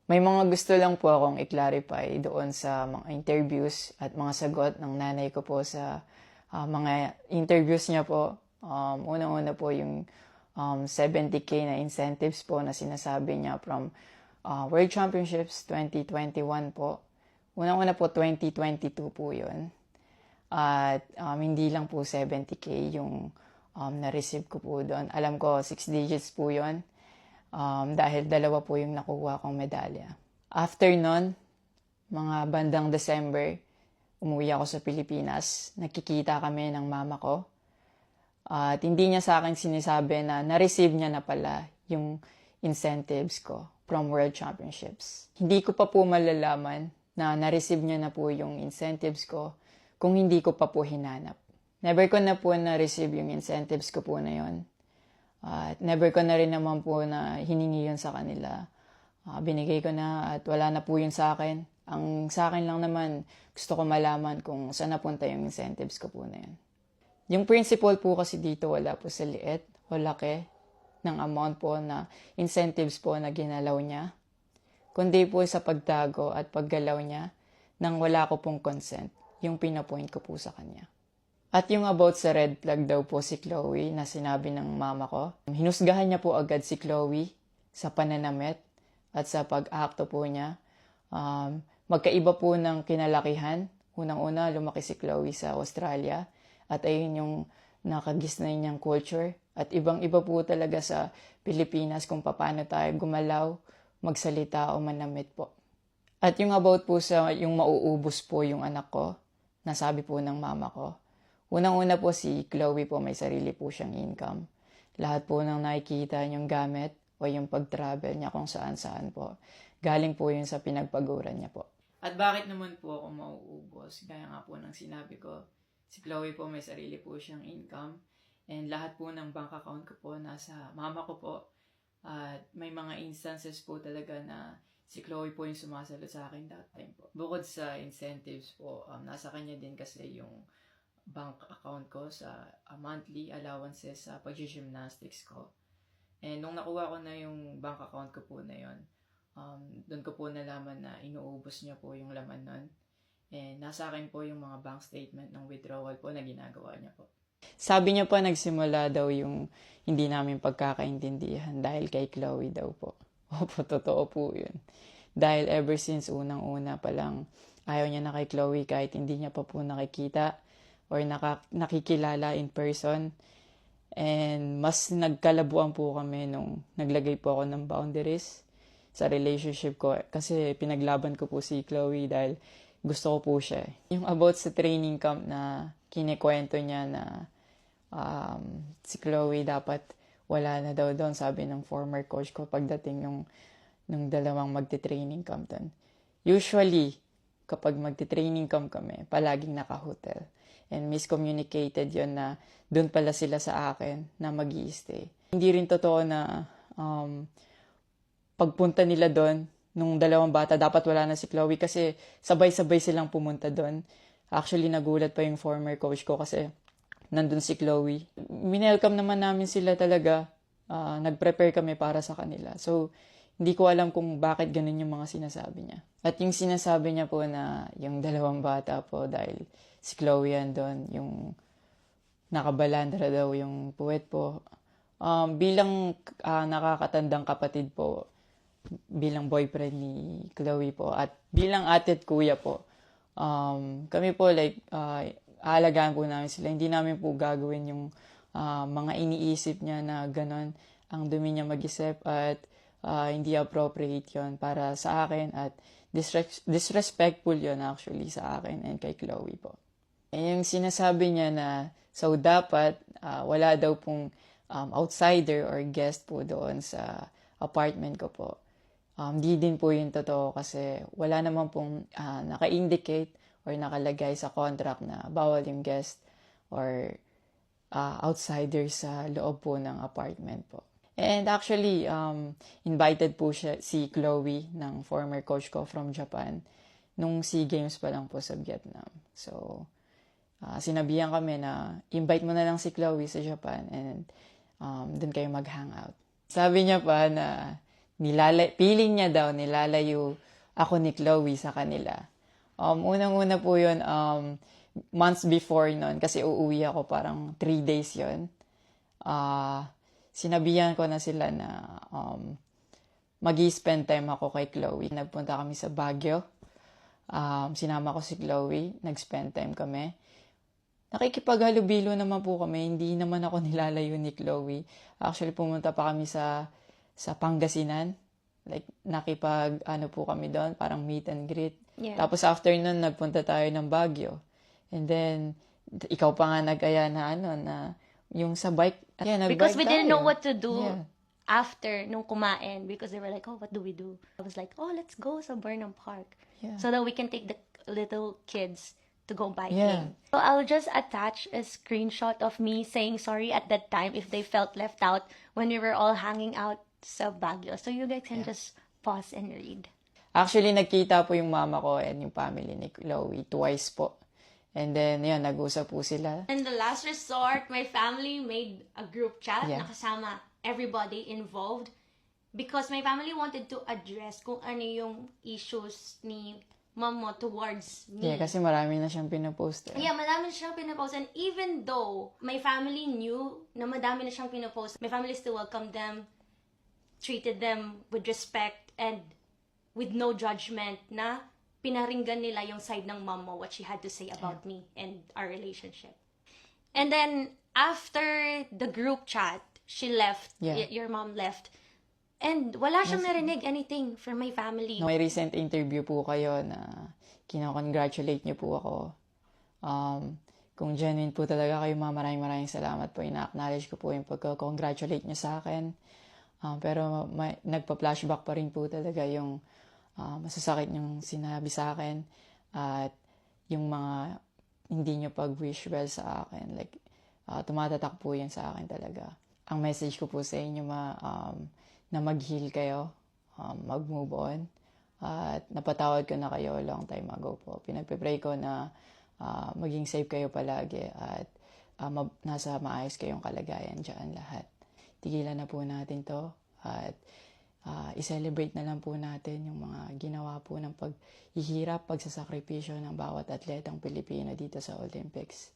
May mga gusto lang po akong i-clarify doon sa mga interviews at mga sagot ng nanay ko po sa mga interviews niya po. Unang-una po yung 70K na incentives po na sinasabi niya from World Championships 2021 po. Unang-una po 2022 po yun. At hindi lang po 70K yung na-receive ko po doon. Alam ko 6 digits po yun. Dahil dalawa po yung nakuha kong medalya. After nun, mga bandang December, umuwi ako sa Pilipinas. Nakikita kami ng mama ko. At hindi niya sa akin sinasabi na na-receive niya na pala yung incentives ko from World Championships. Hindi ko pa po malalaman na na-receive niya na po yung incentives ko kung hindi ko pa po hinanap. Never ko na po na-receive yung incentives ko po na yon. At never ko na rin naman po na hiningi yun sa kanila. Binigay ko na at wala na po yun sa akin. Ang sa akin lang naman, gusto ko malaman kung saan napunta yung incentives ko po na yun. Yung principle po kasi dito wala po sa liit o laki ng amount po na incentives po na ginalaw niya. Kundi po sa pagtago at paggalaw niya nang wala ko pong consent, yung pinapoint ko po sa kanya. At yung about sa red flag daw po si Chloe na sinabi ng mama ko, hinusgahan niya po agad si Chloe sa pananamit at sa pag-akto po niya. Magkaiba po ng kinalakihan. Unang-una, lumaki si Chloe sa Australia at ayun yung nakagisnay niyang culture. At ibang-iba po talaga sa Pilipinas kung paano tayo gumalaw, magsalita o manamit po. At yung about po sa yung mauubos po yung anak ko, nasabi po ng mama ko. Unang-una po si Chloe po may sarili po siyang income. Lahat po ng nakikita niyong gamit o yung pag-travel niya kung saan-saan po. Galing po yun sa pinagpaguran niya po. At bakit naman po ako mauubos? Gaya nga po ng sinabi ko, si Chloe po may sarili po siyang income. And lahat po ng bank account ko po nasa mama ko po. At may mga instances po talaga na si Chloe po yung sumasagot sa akin that time po. Bukod sa incentives po, nasa kanya din kasi yung bank account ko sa monthly allowances sa pag-gymnastics ko. And nung nakuha ko na yung bank account ko po na yun, doon ko po nalaman na inuubos niya po yung laman nun. And nasa akin po yung mga bank statement ng withdrawal po na ginagawa niya po. Sabi niya pa nagsimula daw yung hindi namin pagkakaintindihan dahil kay Chloe daw po. Opo, totoo po yun. Dahil ever since unang-una pa lang, ayaw niya na kay Chloe kahit hindi niya pa po nakikita or nakikilala in person. And mas nagkalabuan po kami nung naglagay po ako ng boundaries sa relationship ko. Kasi pinaglaban ko po si Chloe dahil gusto ko po siya. Yung about sa training camp na kinikwento niya na si Chloe dapat wala na daw doon, sabi ng former coach ko pagdating nung dalawang magte-training camp doon. Usually, kapag magte-training camp kami, palaging naka-hotel. And miscommunicated yon na doon pala sila sa akin na mag-i-stay. Hindi rin totoo na pagpunta nila doon, nung dalawang bata, dapat wala na si Chloe kasi sabay-sabay silang pumunta doon. Actually, nagulat pa yung former coach ko kasi nandun si Chloe. Minelcome naman namin sila talaga. Nag-prepare kami para sa kanila. So, hindi ko alam kung bakit ganun yung mga sinasabi niya. At yung sinasabi niya po na yung dalawang bata po dahil si Chloe andun, yung nakabalandra daw yung puwet po. Bilang nakakatandang kapatid po, bilang boyfriend ni Chloe po, at bilang ate at kuya po, kami po aalagaan po namin sila. Hindi namin po gagawin yung mga iniisip niya na ganon. Ang dumi niya mag-isip at hindi appropriate yon para sa akin at disrespectful yon actually sa akin and kay Chloe po. And yung sinasabi niya na so dapat wala daw pong outsider or guest po doon sa apartment ko po. Di din po yung totoo kasi wala naman pong naka-indicate or nakalagay sa contract na bawal yung guest or outsider sa loob po ng apartment po. And actually, invited po si Chloe ng former coach ko from Japan nung SEA Games pa lang po sa Vietnam. So, sinabihan kami na invite mo na lang si Chloe sa Japan and doon kayo mag-hangout. Sabi niya pa na feeling niya daw, nilalayo ako ni Chloe sa kanila. Unang-una po yun, months before nun, kasi uuwi ako parang 3 days yun. Sinabihan ko na sila na mag-i-spend time ako kay Chloe. Nagpunta kami sa Baguio. Sinama ko si Chloe, nag-spend time kami. Nakikipaghalubilo naman po kami, hindi naman ako nilalayo ni Chloe. Actually, pumunta pa kami sa Pangasinan. Like, po kami doon, parang meet and greet. Yeah. Tapos after nun, nagpunta tayo ng Baguio. And then, ikaw pa nga nag-aya na yung sa bike. Yeah, Because we didn't know tayo. what to do Yeah. after nung kumain, because they were like, oh, what do we do? I was like, oh, let's go sa Burnham Park. Yeah. So that we can take the little kids to go biking. Yeah. So I'll just attach a screenshot of me saying sorry at that time if they felt left out when we were all hanging out sa Baguio. So you guys can just pause and read. Actually, nagkita po yung mama ko and yung family ni Chloe twice po. And then, yun, nag-usap po sila. In the last resort, my family made a group chat Yeah. na kasama everybody involved because my family wanted to address kung ano yung issues ni mom mo towards me. Yeah, kasi marami na siyang pinapost. Yeah, madami na siyang pinapost. And even though my family knew na madami na siyang pinapost, my family still welcomed them, treated them with respect, and with no judgment na pinaringgan nila yung side ng mom mo, what she had to say about me and our relationship. And then, after the group chat, she left, your mom left, and wala siyang narinig anything from my family. May recent interview po kayo na kinakongratulate niyo po ako. Kung genuine po talaga kayo, maraming salamat po. Ina-acknowledge ko po yung pagka-congratulate niyo sa akin. Pero nagpa-flashback pa rin po talaga yung masasakit yung sinabi sa akin at yung mga hindi nyo pag-wish well sa akin. Like, tumatatak po yan sa akin talaga. Ang message ko po sa inyo na mag-heal kayo, mag-move on, at napatawad ko na kayo long time ago po. Pinagpe-pray ko na maging safe kayo palagi at nasa maayos kayong kalagayan dyan lahat. Tigilan na po natin to at i-celebrate na lang po natin yung mga ginawa po ng paghihirap, pagsasakripisyo ng bawat atletang Pilipino dito sa Olympics.